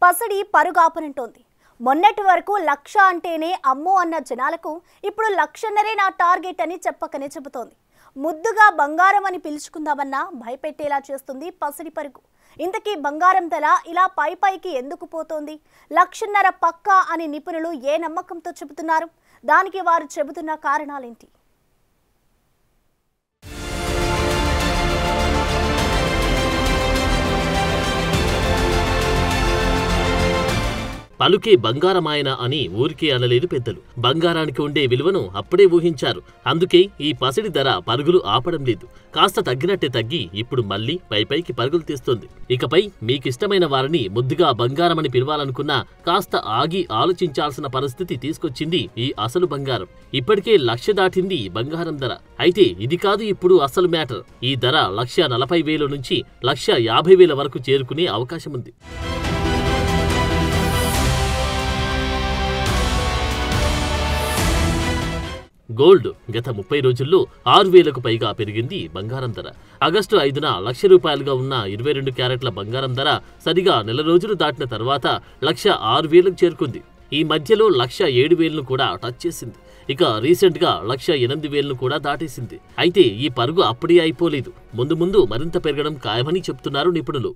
పసిడి పరుగాపనంటోంది. మొన్నటి వరకు 1,00,000 అంటేనే అమ్మో అన్న జనాలకు ఇప్పుడు 1,50,000 నా టార్గెట్ అని చెప్పకనే చెబుతోంది. ముద్దుగా బంగారం అని పిలుచుకుందామన్నా భయపెట్టేలా చేస్తుంది పసిడి పరుగు. ఇంతకీ బంగారం ధర ఇలా పైకి ఎందుకు పోతోంది? 1,50,000 పక్కా అని నిపుణులు ఏ నమ్మకంతో చెబుతున్నారు? దానికి వారు చెబుతున్న కారణాలేంటి? పలుకే బంగారమాయన అని ఊరికే అనలేదు పెద్దలు. బంగారానికి ఉండే విలువను అప్పుడే ఊహించారు. అందుకే ఈ పసిడి ధర పరుగులు ఆపడం లేదు. కాస్త తగ్గినట్టే తగ్గి ఇప్పుడు మళ్లీ పైకి పరుగులు తీస్తుంది. ఇకపై మీకిష్టమైన వారిని ముద్దుగా బంగారమని పిలవాలనుకున్నా కాస్త ఆగి ఆలోచించాల్సిన పరిస్థితి తీసుకొచ్చింది ఈ అసలు బంగారం. ఇప్పటికే 1,00,000 దాటింది బంగారం ధర. అయితే ఇది కాదు ఇప్పుడు అసలు మ్యాటర్. ఈ ధర 1,40,000 నుంచి 1,50,000 వరకు చేరుకునే అవకాశం ఉంది. గోల్డ్ గత 30 రోజుల్లో 6,000కు పైగా పెరిగింది బంగారం ధర. ఆగస్టు 5న ₹1,00,000 ఉన్న 22 క్యారెట్ల బంగారం ధర సరిగా నెల రోజులు దాటిన తర్వాత 1,06,000కు చేరుకుంది. ఈ మధ్యలో 1,07,000ను కూడా టచ్ చేసింది. ఇక రీసెంట్ గా 1,08,000ను కూడా దాటేసింది. అయితే ఈ పరుగు అప్పుడే అయిపోలేదు. ముందు మరింత పెరగడం ఖాయమని చెప్తున్నారు నిపుణులు.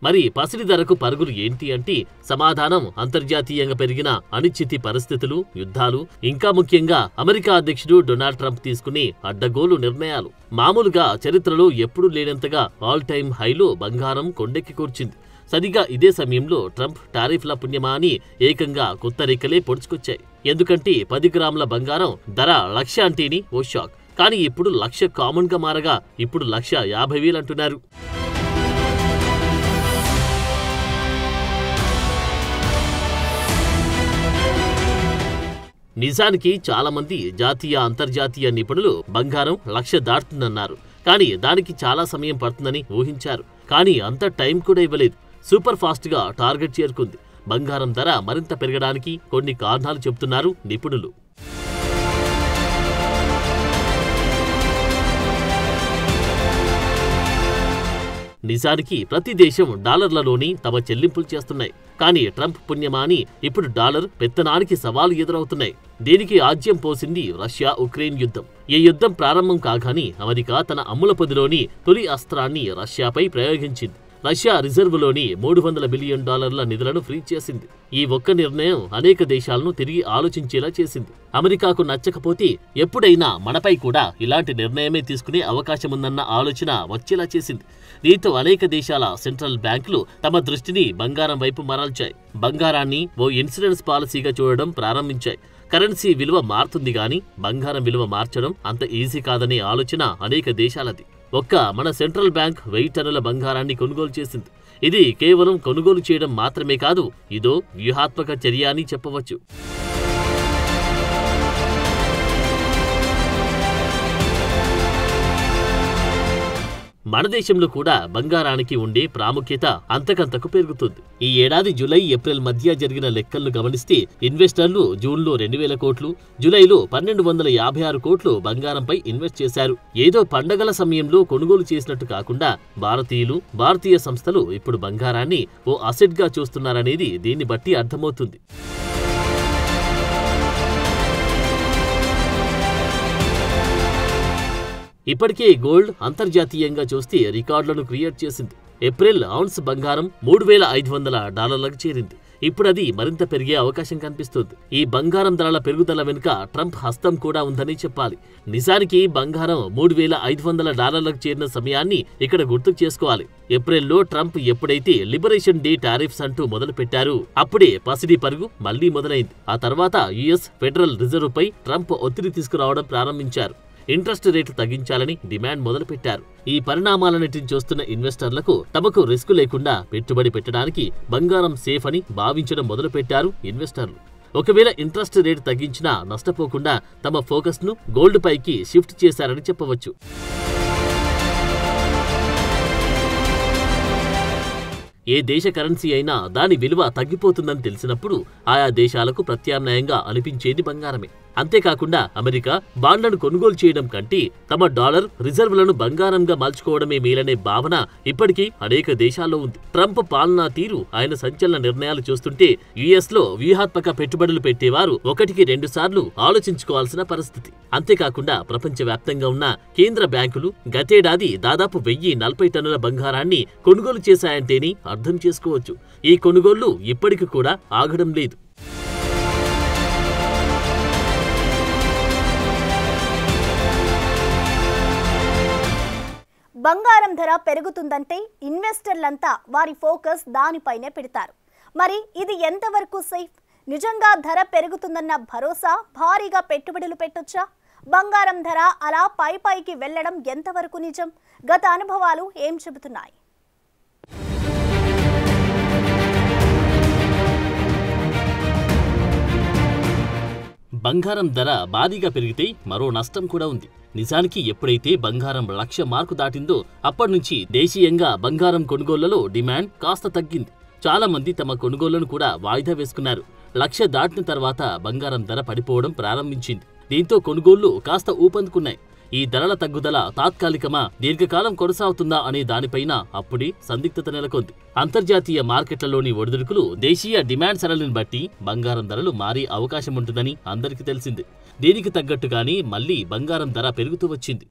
మరి పసిడి ధరకు పరుగులు ఏంటి అంటే సమాధానం అంతర్జాతీయంగా పెరిగిన అనిశ్చితి పరిస్థితులు, యుద్ధాలు, ఇంకా ముఖ్యంగా అమెరికా అధ్యక్షుడు డొనాల్డ్ ట్రంప్ తీసుకునే అడ్డగోలు నిర్ణయాలు. మామూలుగా చరిత్రలో ఎప్పుడూ లేనంతగా ఆల్ టైమ్ హైలో బంగారం కొండెక్కి కూర్చింది. సరిగా ఇదే సమయంలో ట్రంప్ టారిఫ్ల పుణ్యమా అని ఏకంగా కొత్త రేఖలే పొడుచుకొచ్చాయి. ఎందుకంటే 10 గ్రాముల బంగారం ధర 1,00,000 అంటేని ఓ షాక్. కానీ ఇప్పుడు 1,00,000 కామన్ గా మారగా ఇప్పుడు 1,50,000 అంటున్నారు. నిజానికి చాలా మంది జాతీయ అంతర్జాతీయ నిపుణులు బంగారం 1,00,000 దాటుతుందన్నారు. కానీ దానికి చాలా సమయం పడుతుందని ఊహించారు. కానీ అంత టైం కూడా ఇవ్వలేదు. సూపర్ ఫాస్ట్ గా టార్గెట్ చేరుకుంది. బంగారం ధర మరింత పెరగడానికి కొన్ని కారణాలు చెబుతున్నారు నిపుణులు. నిజానికి ప్రతి దేశం డాలర్లలోని తమ చెల్లింపులు చేస్తున్నాయి. కానీ ట్రంప్ పుణ్యమాని ఇప్పుడు డాలర్ పెత్తనానికి సవాలు ఎదురవుతున్నాయి. దీనికి ఆజ్యం పోసింది రష్యా ఉక్రెయిన్ యుద్ధం. ఈ యుద్ధం ప్రారంభం కాగానే అమెరికా తన అమ్ముల పొదిలోని తొలి అస్త్రాన్ని రష్యాపై ప్రయోగించింది. రష్యా రిజర్వులోని $300 బిలియన్ నిధులను ఫ్రీ చేసింది. ఈ ఒక్క నిర్ణయం అనేక దేశాలను తిరిగి ఆలోచించేలా చేసింది. అమెరికాకు నచ్చకపోతే ఎప్పుడైనా మనపై కూడా ఇలాంటి నిర్ణయమే తీసుకునే అవకాశముందన్న ఆలోచన వచ్చేలా చేసింది. దీంతో అనేక దేశాల సెంట్రల్ బ్యాంకులు తమ దృష్టిని బంగారం వైపు మరల్చాయి. బంగారాన్ని ఓ ఇన్సూరెన్స్ పాలసీగా చూడడం ప్రారంభించాయి. కరెన్సీ విలువ మారుతుంది గాని బంగారం విలువ మార్చడం అంత ఈజీ కాదనే ఆలోచన అనేక దేశాలది. ఒక్క మన సెంట్రల్ బ్యాంక్ 1000 టన్నుల బంగారాన్ని కొనుగోలు చేసింది. ఇది కేవలం కొనుగోలు చేయడం మాత్రమే కాదు, ఇదో వ్యూహాత్మక చర్య అని చెప్పవచ్చు. మన దేశంలో కూడా బంగారానికి ఉండే ప్రాముఖ్యత అంతకంతకు పెరుగుతుంది. ఈ ఏడాది జూలై, ఏప్రిల్ మధ్య జరిగిన లెక్కలను గమనిస్తే ఇన్వెస్టర్లు జూన్లో 2,000 కోట్లు, జూలైలో 1,256 కోట్లు బంగారంపై ఇన్వెస్ట్ చేశారు. ఏదో పండగల సమయంలో కొనుగోలు చేసినట్టు కాకుండా భారతీయ సంస్థలు ఇప్పుడు బంగారాన్ని ఓ అసెట్ గా చూస్తున్నారనేది దీన్ని బట్టి అర్థమవుతుంది. ఇప్పటికే గోల్డ్ అంతర్జాతీయంగా చూస్తే రికార్డులను క్రియేట్ చేసింది. ఏప్రిల్ ఔన్స్ బంగారం $3,500లకు చేరింది. ఇప్పుడు అది మరింత పెరిగే అవకాశం కనిపిస్తుంది. ఈ బంగారం ధరల పెరుగుదల వెనుక ట్రంప్ హస్తం కూడా ఉందని చెప్పాలి. నిజానికి బంగారం $3,500లకు చేరిన సమయాన్ని ఇక్కడ గుర్తుకు చేసుకోవాలి. ఏప్రిల్లో ట్రంప్ ఎప్పుడైతే లిబరేషన్ డే టారిఫ్స్ అంటూ మొదలు పెట్టారు, అప్పుడే పసిడి పరుగు మళ్లీ మొదలైంది. ఆ తర్వాత యుఎస్ ఫెడరల్ రిజర్వ్ పై ట్రంప్ ఒత్తిడి తీసుకురావడం ప్రారంభించారు. ఇంట్రెస్ట్ రేట్లు తగ్గించాలని డిమాండ్ మొదలుపెట్టారు. ఈ పరిణామాలన్నిటిని చూస్తున్న ఇన్వెస్టర్లకు తమకు రిస్క్ లేకుండా పెట్టుబడి పెట్టడానికి బంగారం సేఫ్ అని భావించడం మొదలుపెట్టారు ఇన్వెస్టర్లు. ఒకవేళ ఇంట్రెస్ట్ రేటు తగ్గించినా నష్టపోకుండా తమ ఫోకస్ ను గోల్డ్ పైకి షిఫ్ట్ చేశారని చెప్పవచ్చు. ఏ దేశ కరెన్సీ అయినా దాని విలువ తగ్గిపోతుందని తెలిసినప్పుడు ఆయా దేశాలకు ప్రత్యామ్నాయంగా అనిపించేది బంగారమే. అంతేకాకుండా అమెరికా బాండ్లను కొనుగోలు చేయడం కంటే తమ డాలర్ రిజర్వులను బంగారంగా మార్చుకోవడమే మేలనే భావన ఇప్పటికీ అనేక దేశాల్లో ఉంది. ట్రంప్ పాలనా తీరు, ఆయన సంచలన నిర్ణయాలు చూస్తుంటే యుఎస్లో వ్యూహాత్మక పెట్టుబడులు పెట్టేవారు 1-2 సార్లు ఆలోచించుకోవాల్సిన పరిస్థితి. అంతేకాకుండా ప్రపంచవ్యాప్తంగా ఉన్న కేంద్ర బ్యాంకులు గతేడాది దాదాపు 1040 టన్నుల బంగారాన్ని కొనుగోలు చేశాయంటేనే అర్థం చేసుకోవచ్చు. ఈ కొనుగోళ్లు ఇప్పటికి కూడా ఆగడం లేదు. బంగారం ధర పెరుగుతుందంటే ఇన్వెస్టర్లంతా వారి ఫోకస్ దానిపైనే పెడతారు. మరి ఇది ఎంతవరకు సేఫ్? నిజంగా ధర పెరుగుతుందన్న భరోసా భారీగా పెట్టుబడులు పెట్టొచ్చా? బంగారం ధర అలా పైకి వెళ్లడం ఎంతవరకు నిజం? గత అనుభవాలు ఏం చెబుతున్నాయి? బంగారం ధర భారీగా పెరిగితే మరో నష్టం కూడా ఉంది. నిజానికి ఎప్పుడైతే బంగారం 1,00,000 మార్కు దాటిందో అప్పటినుంచి దేశీయంగా బంగారం కొనుగోళ్లలో డిమాండ్ కాస్త తగ్గింది. చాలా మంది తమ కొనుగోళ్లను కూడా వాయిదా వేసుకున్నారు. 1,00,000 దాటిన తర్వాత బంగారం ధర పడిపోవడం ప్రారంభించింది. దీంతో కొనుగోళ్లు కాస్త ఊపందుకున్నాయి. ఈ ధరల తగ్గుదల తాత్కాలికమా, దీర్ఘకాలం కొనసాగుతుందా అనే దానిపైన అప్పుడే సందిగ్ధత నెలకొంది. అంతర్జాతీయ మార్కెట్లలోని ఒడిదుడుకులు, దేశీయ డిమాండ్ సరళిని బట్టి బంగారం ధరలు మారే అవకాశం ఉంటుందని అందరికీ తెలిసింది. దీనికి తగ్గట్టుగానే మళ్లీ బంగారం ధర పెరుగుతూ వచ్చింది.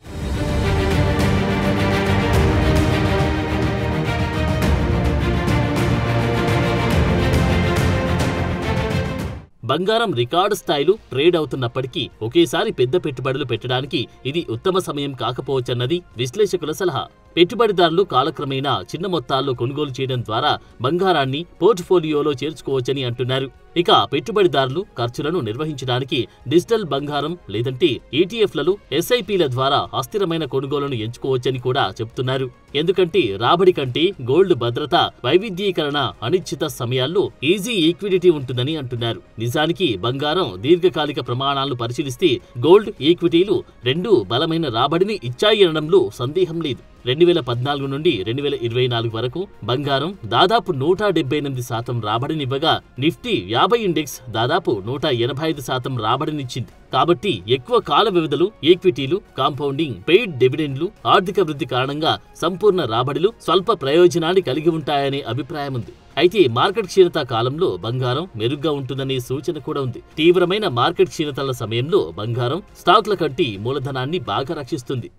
బంగారం రికార్డు స్థాయిలో ట్రేడ్ అవుతున్నప్పటికీ ఒకేసారి పెద్ద పెట్టుబడులు పెట్టడానికి ఇది ఉత్తమ సమయం కాకపోవచ్చన్నది విశ్లేషకుల సలహా. పెట్టుబడిదారులు కాలక్రమేణా చిన్న మొత్తాల్లో కొనుగోలు చేయడం ద్వారా బంగారాన్ని పోర్ట్ఫోలియోలో చేర్చుకోవచ్చని అంటున్నారు. ఇక పెట్టుబడిదారులు ఖర్చులను నిర్వహించడానికి డిజిటల్ బంగారం లేదంటే ఈటీఎఫ్లలో ఎస్ఐపీల ద్వారా అస్థిరమైన కొనుగోలును ఎంచుకోవచ్చని కూడా చెబుతున్నారు. ఎందుకంటే రాబడి కంటే గోల్డ్ భద్రత, వైవిధ్యీకరణ, అనిశ్చిత సమయాల్లో ఈజీ ఈక్విడిటీ ఉంటుందని అంటున్నారు. నిజానికి బంగారం దీర్ఘకాలిక ప్రమాణాలను పరిశీలిస్తే గోల్డ్, ఈక్విటీలు రెండూ బలమైన రాబడిని ఇచ్చాయనడంలో సందేహం లేదు. 2014 నుండి 2024 వరకు బంగారం దాదాపు 178% రాబడినివ్వగా నిఫ్టీ 50 ఇండెక్స్ దాదాపు 185% రాబడినిచ్చింది. కాబట్టి ఎక్కువ కాల వ్యవధులు, ఈక్విటీలు, కాంపౌండింగ్, పెయిడ్ డివిడెండ్లు, ఆర్థిక వృద్ధి కారణంగా సంపూర్ణ రాబడులు స్వల్ప ప్రయోజనాన్ని కలిగి ఉంటాయనే అభిప్రాయం ఉంది. అయితే మార్కెట్ క్షీణత కాలంలో బంగారం మెరుగ్గా ఉంటుందనే సూచన కూడా ఉంది. తీవ్రమైన మార్కెట్ క్షీణతల సమయంలో బంగారం స్టాక్ల కంటే మూలధనాన్ని బాగా రక్షిస్తుంది.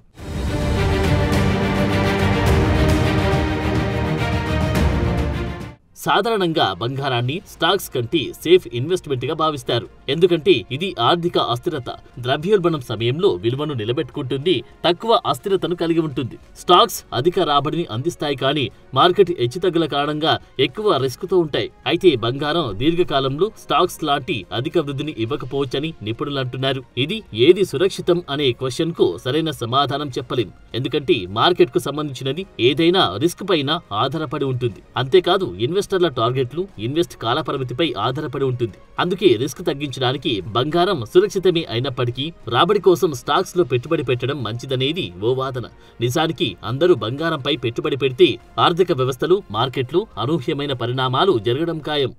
సాధారణంగా బంగారాన్ని స్టాక్స్ కంటే సేఫ్ ఇన్వెస్ట్మెంట్ గా భావిస్తారు. ఎందుకంటే ఇది ఆర్థిక అస్థిరత, ద్రవ్యోల్బణం సమయంలో విలువను నిలబెట్టుకుంటుంది, తక్కువ అస్థిరతను కలిగి ఉంటుంది. స్టాక్స్ అధిక రాబడిని అందిస్తాయి, కానీ మార్కెట్ హెచ్చుతగ్గుల కారణంగా ఎక్కువ రిస్క్ తో ఉంటాయి. అయితే బంగారం దీర్ఘకాలంలో స్టాక్స్ లాంటి అధిక వృద్ధిని ఇవ్వకపోవచ్చని నిపుణులు అంటున్నారు. ఇది ఏది సురక్షితం అనే క్వశ్చన్ కు సరైన సమాధానం చెప్పలేం. ఎందుకంటే మార్కెట్ కు సంబంధించినది ఏదైనా రిస్క్ పైన ఆధారపడి ఉంటుంది. అంతేకాదు ఇన్వెస్టర్ల టార్గెట్లు, ఇన్వెస్ట్ కాలపరిమితిపై ఆధారపడి ఉంటుంది. అందుకే రిస్క్ తగ్గించడానికి బంగారం సురక్షితమే అయినప్పటికీ రాబడి కోసం స్టాక్స్ లో పెట్టుబడి పెట్టడం మంచిదనేది ఓ వాదన. నిజానికి అందరూ బంగారంపై పెట్టుబడి పెడితే ఆర్థిక వ్యవస్థలు, మార్కెట్లు అనూహ్యమైన పరిణామాలు జరగడం ఖాయం.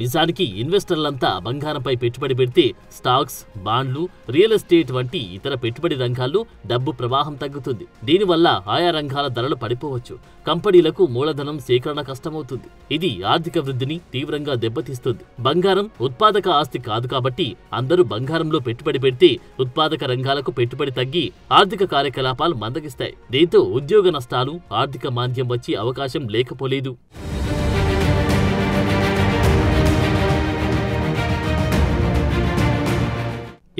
నిజానికి ఇన్వెస్టర్లంతా బంగారంపై పెట్టుబడి పెడితే స్టాక్స్, బాండ్లు, రియల్ ఎస్టేట్ వంటి ఇతర పెట్టుబడి రంగాల్లో డబ్బు ప్రవాహం తగ్గుతుంది. దీనివల్ల ఆయా రంగాల ధరలు పడిపోవచ్చు. కంపెనీలకు మూలధనం సేకరణ కష్టమవుతుంది. ఇది ఆర్థిక వృద్ధిని తీవ్రంగా దెబ్బతీస్తుంది. బంగారం ఉత్పాదక ఆస్తి కాదు కాబట్టి అందరూ బంగారంలో పెట్టుబడి పెడితే ఉత్పాదక రంగాలకు పెట్టుబడి తగ్గి ఆర్థిక కార్యకలాపాలు మందగిస్తాయి. దీంతో ఉద్యోగ నష్టాలు, ఆర్థిక మాంద్యం వచ్చే అవకాశం లేకపోలేదు.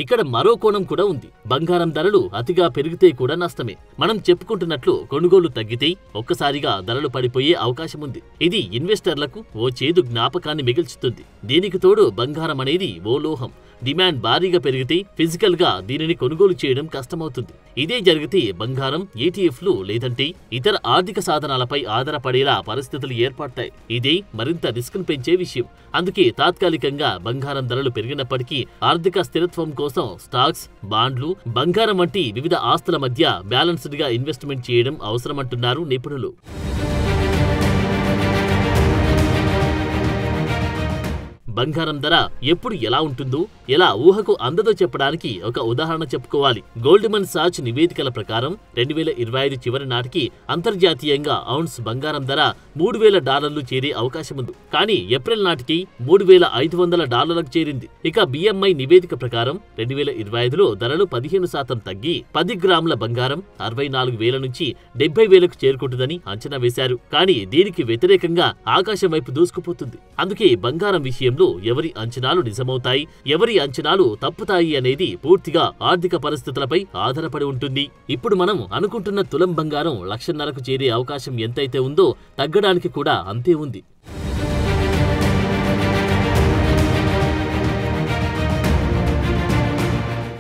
ఇక్కడ మరో కోణం కూడా ఉంది. బంగారం ధరలు అతిగా పెరిగితే కూడా నష్టమే. మనం చెప్పుకుంటున్నట్లు కొనుగోలు తగ్గితే ఒక్కసారిగా ధరలు పడిపోయే అవకాశం ఉంది. ఇది ఇన్వెస్టర్లకు ఓ చేదు జ్ఞాపకాన్ని మిగిల్చుతుంది. దీనికి తోడు బంగారం అనేది ఓ లోహం. డిమాండ్ భారీగా పెరిగితే ఫిజికల్ గా దీనిని కొనుగోలు చేయడం కష్టమవుతుంది. ఇదే జరిగితే బంగారం, ఈటీఎఫ్లు లేదంటే ఇతర ఆర్థిక సాధనాలపై ఆధారపడేలా పరిస్థితులు ఏర్పడతాయి. ఇదే మరింత రిస్క్ పెంచే విషయం. అందుకే తాత్కాలికంగా బంగారం ధరలు పెరిగినప్పటికీ ఆర్థిక స్థిరత్వం కోసం స్టాక్స్, బాండ్లు, బంగారం వంటి వివిధ ఆస్తుల మధ్య బ్యాలెన్స్డ్ గా ఇన్వెస్ట్మెంట్ చేయడం అవసరమంటున్నారు నిపుణులు. బంగారం ధర ఎప్పుడు ఎలా ఉంటుందో, ఎలా ఊహకు అందదో చెప్పడానికి ఒక ఉదాహరణ చెప్పుకోవాలి. గోల్డ్మన్ సాచ్ నివేదికల ప్రకారం 2025 చివరి నాటికి అంతర్జాతీయంగా ఔన్స్ బంగారం ధర $3,000 చేరే అవకాశముంది. కానీ ఏప్రిల్ నాటికి $3,500 చేరింది. ఇక BMI నివేదిక ప్రకారం 2025లో ధరలు 15% తగ్గి 10 గ్రాముల బంగారం 64,000 నుంచి 70,000కు చేరుకుంటుందని అంచనా వేశారు. కానీ దీనికి వ్యతిరేకంగా ఆకాశం వైపు దూసుకుపోతుంది. అందుకే బంగారం విషయంలో ఎవరి అంచనాలు నిజమవుతాయి, ఎవరి అంచనాలు తప్పుతాయి అనేది పూర్తిగా ఆర్థిక పరిస్థితులపై ఆధారపడి ఉంటుంది. ఇప్పుడు మనం అనుకుంటున్న తులం బంగారం 1,50,000కు చేరే అవకాశం ఎంతైతే ఉందో తగ్గడానికి కూడా అంతే ఉంది.